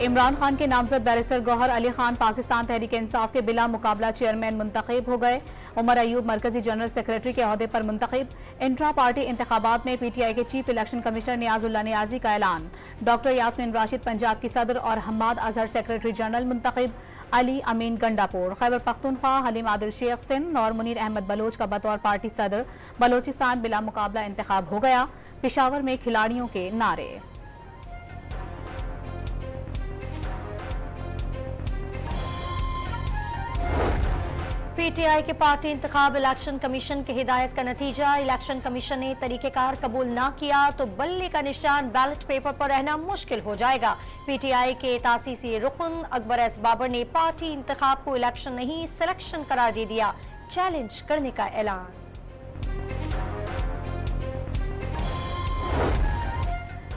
इमरान खान के नामजद बैरिस्टर गौहर अली खान पाकिस्तान तहरीक इंसाफ के बिला मुकाबला चेयरमैन मुंतखब हो गए। उमर अयूब मरकजी जनरल सेक्रेटरी के अहदे पर मुंतखब। इंट्रा पार्टी इंतखाबात में पीटीआई के चीफ इलेक्शन कमिश्नर नियाजुल्लाह नियाजी का ऐलान। डॉक्टर यास्मीन राशिद पंजाब की सदर और हम्माद अजहर सेक्रेटरी जनरल मुंतखब। अली अमीन गंडापुर, खैबर पख्तूनख्वा हलीम आदिल शेख सिंध और मुनीर अहमद बलोच का बतौर पार्टी सदर बलोचिस्तान बिला मुकाबला इंतखाब हो गया। पेशावर में खिलाड़ियों के नारे। पीटीआई के पार्टी इंतखाब इलेक्शन कमीशन की हिदायत का नतीजा। इलेक्शन कमीशन ने तरीकेकार कबूल न किया तो बल्ले का निशान बैलेट पेपर पर रहना मुश्किल हो जाएगा। पीटीआई के तासीसी रुकन अकबर एस बाबर ने पार्टी इंतखाब को इलेक्शन नहीं सिलेक्शन करार दे दिया। चैलेंज करने का ऐलान।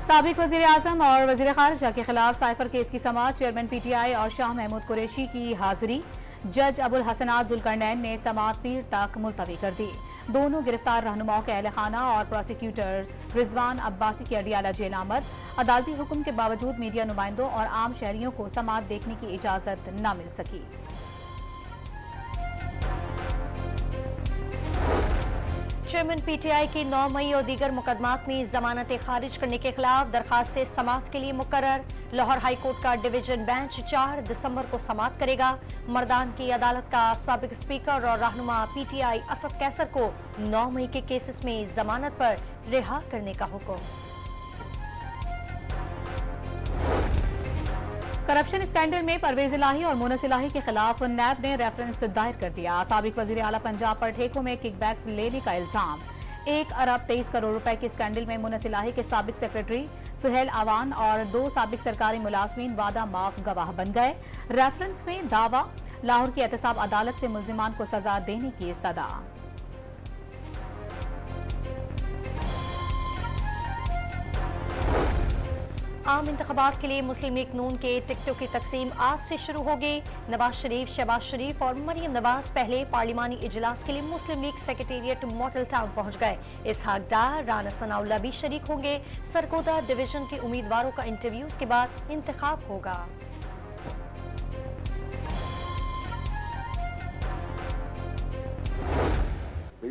साबिक वजीर आजम और वजीर खारजा के खिलाफ साइफर केस की समाअत। चेयरमैन पीटीआई और शाह महमूद कुरैशी की हाजिरी। जज अबुल हसनात जुल्करनैन ने समाअत पीर तक मुलतवी कर दी। दोनों गिरफ्तार रहनुमाओं के अहल खाना और प्रोसिक्यूटर रिजवान अब्बासी की अडियाला जेल आमद। अदालती हुक्म के बावजूद मीडिया नुमाइंदों और आम शहरियों को समाअत देखने की इजाजत न मिल सकी। चेयरमैन पीटीआई की 9 मई और दीगर मुकदमात में जमानतें खारिज करने के खिलाफ दरखास्त से समाअत के लिए मुकर्रर। लाहौर हाई कोर्ट का डिवीजन बेंच 4 दिसंबर को समाअत करेगा। मर्दान की अदालत का साबिक स्पीकर और रहनुमा पीटीआई असद कैसर को 9 मई के केसेस में जमानत पर रिहा करने का हुक्म। करप्शन स्कैंडल में परवेज इलाही और मुनस इलाही के खिलाफ नैब ने रेफरेंस दायर कर दिया। साबिक वजीर आला पंजाब पर ठेकों में किकबैक्स लेने का इल्जाम। 1 अरब 23 करोड़ रुपए के स्कैंडल में मुनस इलाही के साबिक सेक्रेटरी सुहेल आवान और 2 साबिक सरकारी मुलाजमीन वादा माफ गवाह बन गए। रेफरेंस में दावा, लाहौर की एहतसाब अदालत से मुल्जिमान को सजा देने की इस्तदा। आम इंतखाबात के लिए मुस्लिम लीग नून के टिकटों की तकसीम आज से शुरू होगी। नवाज शरीफ, शहबाज शरीफ और मरियम नवाज पहले पार्लिमानी इजलास के लिए मुस्लिम लीग सेक्रेटेरिएट मॉडल टाउन पहुंच गए। इसहाक डार, राना सनाउल्लाह भी शरीक होंगे। सरगोदा डिवीजन के उम्मीदवारों का इंटरव्यूज के बाद इंतखाब होगा।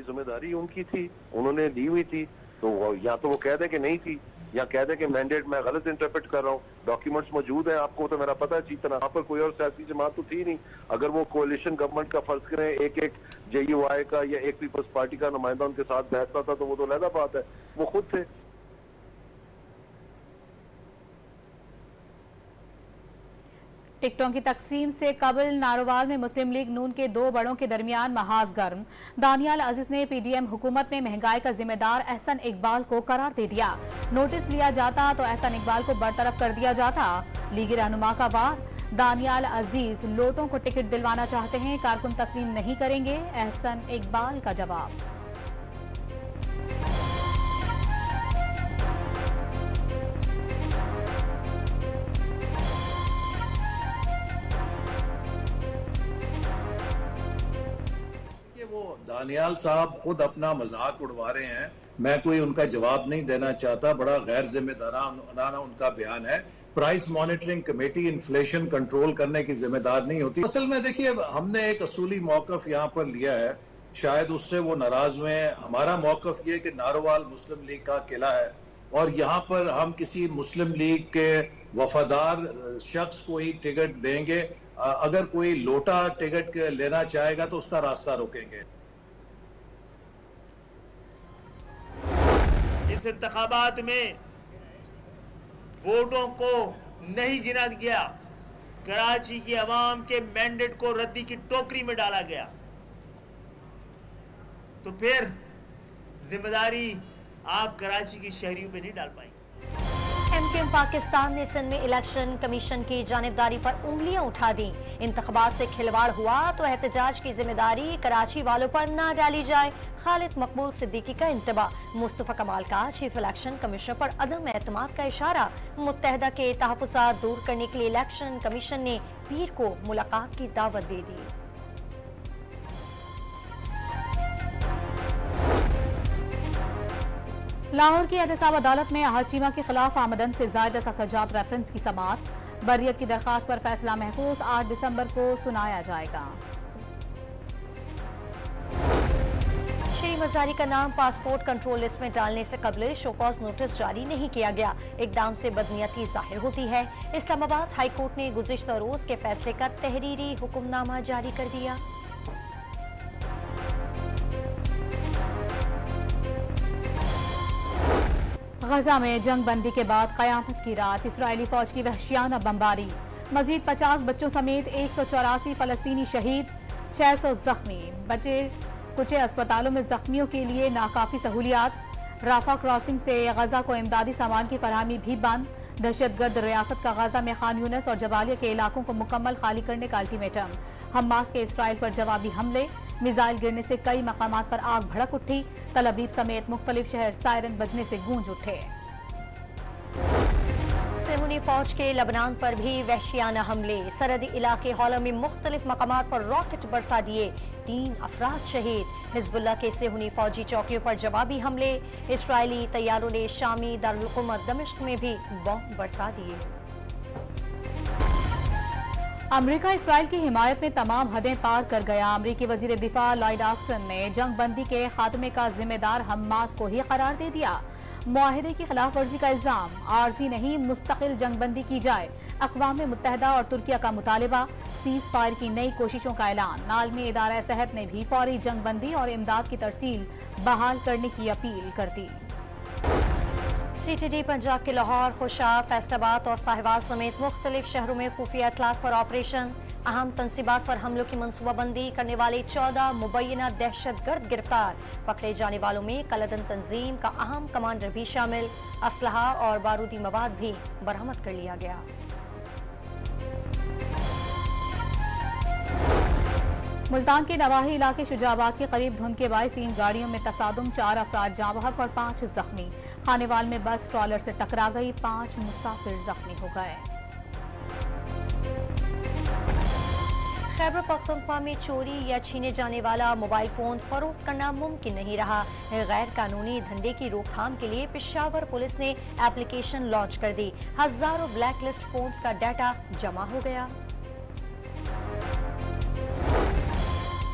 जिम्मेदारी उनकी थी, उन्होंने दी हुई थी, तो या तो वो कह दे कि नहीं थी या कह दे कि मैंडेट मैं गलत इंटरप्रेट कर रहा हूँ। डॉक्यूमेंट्स मौजूद हैं, आपको तो मेरा पता है अच्छी तरह। यहाँ पर कोई और सियासी जमात तो थी नहीं। अगर वो कोalition गवर्नमेंट का फर्ज करें, एक JUI का या एक पीपल्स पार्टी का नुमाइंदा उनके साथ बैठता था तो वो तो अलग बात है, वो खुद थे। टिकटों की तकसीम से कबल नारोवाल में मुस्लिम लीग नून के 2 बड़ों के दरमियान महाज गर्म। दानियाल अजीज ने पीडीएम हुकूमत में महंगाई का जिम्मेदार एहसन इकबाल को करार दे दिया। नोटिस लिया जाता तो एहसन इकबाल को बरतरफ कर दिया जाता। लीगी रहनुमा का वार। दानियाल अजीज लोटों को टिकट दिलवाना चाहते हैं, कारकुन तस्लीम नहीं करेंगे, एहसन इकबाल का जवाब। दानियाल साहब खुद अपना मजाक उड़वा रहे हैं, मैं कोई उनका जवाब नहीं देना चाहता। बड़ा गैर जिम्मेदाराना उनका बयान है। Price monitoring committee inflation control करने की जिम्मेदार नहीं होती। असल में देखिए, हमने एक असूली मौकफ यहाँ पर लिया है, शायद उससे वो नाराज हुए हैं। हमारा मौकफ ये कि नारोवाल मुस्लिम लीग का किला है और यहाँ पर हम किसी मुस्लिम लीग के वफादार शख्स को ही टिकट देंगे। अगर कोई लोटा टिकट लेना चाहेगा तो उसका रास्ता रोकेंगे। इस इंतखाबात में वोटों को नहीं गिना गया। कराची की आवाम के मैंडेट को रद्दी की टोकरी में डाला गया, तो फिर जिम्मेदारी आप कराची की शहरियों पे नहीं डाल पाएंगे। एमकेएम पाकिस्तान ने सिंध में इलेक्शन कमीशन की जानिबदारी पर उंगलियां उठा दी। इंतखाबात से खिलवाड़ हुआ तो एहतजाज की जिम्मेदारी कराची वालों पर न डाली जाए। खालिद मकबूल सिद्दीकी का इंतबाह। मुस्तफा कमाल का चीफ इलेक्शन कमिश्नर पर अदम एतमाद का इशारा। मुत्तहदा के तहफ़्फ़ुज़ात दूर करने के लिए इलेक्शन कमीशन ने पीर को मुलाकात की दावत दे दी। लाहौर की एहतसाब अदालत में आहद चीमा के खिलाफ आमदन से ज़ायद सजात रेफरेंस की समाअत। बर्रियत की दरखास्त पर फैसला महफूज 8 दिसंबर को सुनाया जाएगा। श्री मजारी का नाम पासपोर्ट कंट्रोल लिस्ट में डालने से कबल शोकॉज नोटिस जारी नहीं किया गया। इकदाम से बदनीयती जाहिर होती है। इस्लामाबाद हाई कोर्ट ने गुज़िश्ता रोज के फैसले का तहरीरी हुक्मनामा जारी कर दिया। गजा में जंग बंदी के बाद कयामत की रात इसराइली फौज की वहशियाना बमबारी, मजीद 50 बच्चों समेत 184 फलस्तीनी शहीद, 600 जख्मी। बचे कुछ अस्पतालों में जख्मियों के लिए नाकाफी सहूलियात। राफा क्रॉसिंग से गजा को इमदादी सामान की फरहमी भी बंद। दहशतगर्द रियासत का गजा में खान यूनिस और जबालिया के इलाकों को मुकम्मल खाली करने का अल्टीमेटम। हमास के इसराइल पर जवाबी हमले, मिसाइल गिरने से कई मकामात पर आग भड़क उठी। तल अबीब समेत मुख्तलिफ शहर सायरन बजने से गूंज उठे। सेहूनी फौज के लबनान पर भी वहशियाना हमले, सरहदी इलाके हौला में मुख्तलिफ मकामात पर रॉकेट बरसा दिए, 3 अफराद शहीद। हिजबुल्लाह के सेहूनी फौजी चौकियों पर जवाबी हमले, इसराइली तैयारों ने शामी दारुल हुकूमत दमिश्क में भी बम बरसा दिए। अमरीका इसराइल की हिमायत में तमाम हदें पार कर गया। अमरीकी वजीर दिफा लॉयड ऑस्टिन ने जंग बंदी के खात्मे का जिम्मेदार हमास को ही करार दे दिया। मुआहिदे की खिलाफ वर्जी का इल्जाम, आर्जी नहीं मुस्तकिल जंग बंदी की जाए। अक़वाम मुत्तहिदा और तुर्किया का मुतालिबा, सीज फायर की नई कोशिशों का ऐलान। आलमी इदारा सेहत ने भी फौरी जंग बंदी और इमदाद की तरसील बहाल करने की अपील कर दी। CTD पंजाब के लाहौर, खुशाब, फैसलाबाद और साहिवाल समेत मुख्तलिफ शहरों में खुफिया इतलात पर ऑपरेशन। अहम तनसीबात पर हमलों की मनसूबाबंदी करने वाले 14 मुबैना दहशतगर्द गिरफ्तार। पकड़े जाने वालों में कलदन तंजीम का अहम कमांडर भी शामिल। असलहा और बारूदी मवाद भी बरामद कर लिया गया। मुल्तान के नवाही इलाके शुजाबाद के करीब धुंध के बायस 3 गाड़ियों में तसादुम, 4 अफराद जाँ बहक और 5 जख्मी। खानेवाल में बस ट्रॉलर से टकरा गई, 5 मुसाफिर जख्मी हो गए। खैबर पख्तूनख्वा में चोरी या छीने जाने वाला मोबाइल फोन फरोख्त करना मुमकिन नहीं रहा। गैर कानूनी धंधे की रोकथाम के लिए पेशावर पुलिस ने एप्लीकेशन लॉन्च कर दी। हजारों ब्लैक लिस्ट फोन्स का डाटा जमा हो गया।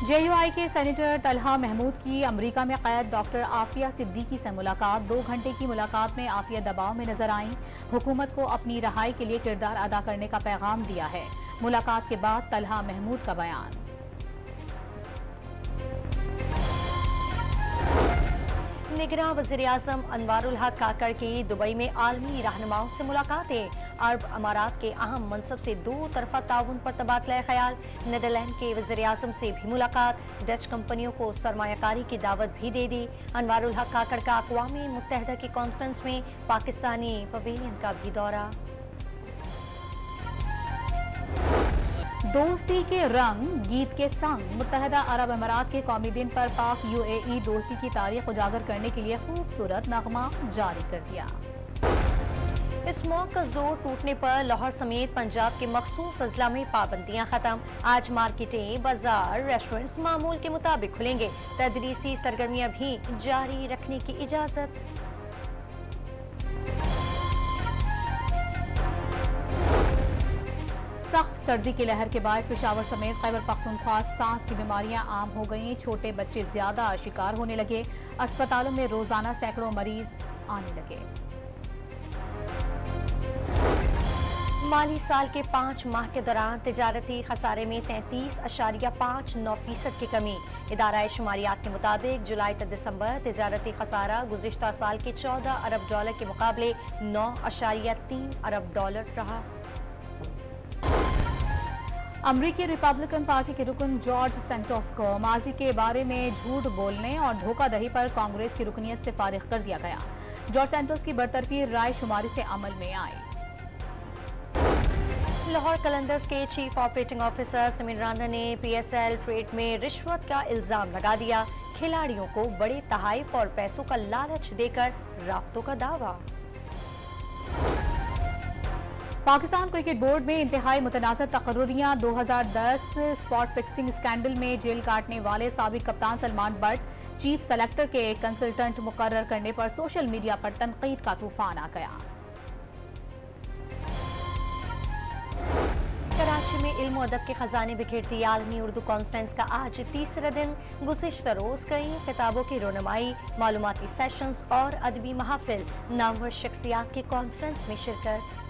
JUI के सेनेटर तलहा महमूद की अमेरिका में कैद डॉक्टर आफिया सिद्दीकी से मुलाकात। 2 घंटे की मुलाकात में आफिया दबाव में नजर आईं। हुकूमत को अपनी रहाई के लिए किरदार अदा करने का पैगाम दिया है। मुलाकात के बाद तलहा महमूद का बयान। निगरान वज़ीर-ए-आज़म अनवारुल हक काकड़ की दुबई में आलमी रहनुमाओं से मुलाकातें। अरब अमारात के अहम मनसब से 2 तरफा ताउन पर तबादला ख्याल। नीदरलैंड के वज़ीर-ए-आज़म से भी मुलाकात। डच कंपनियों को सरमायाकारी की दावत भी दे दी। अनवारुल हक काकड़ का अक़वाम मुत्तहिदा की कॉन्फ्रेंस में पाकिस्तानी पवेलियन का भी दौरा। दोस्ती के रंग गीत के संग मुत्तहिदा अरब अमारात के कौमी दिन पर पाक UAE दोस्ती की तारीख उजागर करने के लिए खूबसूरत नगमा जारी कर दिया। स्मॉग का जोर टूटने पर लाहौर समेत पंजाब के मखसूस अजला में पाबंदियां खत्म। आज मार्केटें, बाजार, रेस्टोरेंट्स मामूल के मुताबिक खुलेंगे। तदरीसी सरगर्मियां भी जारी रखने की इजाजत। सख्त सर्दी की लहर के बाद पेशावर समेत खैबर पख्तूनख्वा सांस की बीमारियां आम हो गईं। छोटे बच्चे ज्यादा शिकार होने लगे। अस्पतालों में रोजाना सैकड़ों मरीज आने लगे। माली साल के 5 माह के दौरान तिजारती खसारे में 33.59% की कमी। इदारा शुमारियात के मुताबिक जुलाई तक दिसंबर तिजारती खसारा गुज़िश्ता साल के 14 अरब डॉलर के मुकाबले 9.3 अरब डॉलर रहा। अमरीकी रिपब्लिकन पार्टी के रुकन जॉर्ज सेंटोस को माजी के बारे में झूठ बोलने और धोखाधड़ी पर कांग्रेस की रुकनियत से फारिग कर दिया गया। जॉर्ज सेंटोस की बरतरफी राय शुमारी से अमल में आई। लाहौर कलंदर्स के chief operating officer Sameer Rana ने PSL ट्रेड में रिश्वत का इल्जाम लगा दिया। खिलाड़ियों को बड़े तहाइफ और पैसों का लालच देकर राब्तों का दावा। पाकिस्तान क्रिकेट बोर्ड में इंतहाई मुतनाज़िर तकर्रुरियां। 2010 स्पॉट फिक्सिंग स्कैंडल में जेल काटने वाले साबिक कप्तान सलमान बट चीफ सेलेक्टर के कंसल्टेंट मुकर्रर करने पर सोशल मीडिया पर तनकीद का तूफान आ गया। में इल्म और अदब के खजाने बिखेरती आलमी उर्दू कॉन्फ्रेंस का आज तीसरा दिन। गुज़िश्ता रोज कई किताबों की रोनुमाई, मालूमाती सेशंस और अदबी महफिल, नामवर शख्सियात की कॉन्फ्रेंस में शिरकत।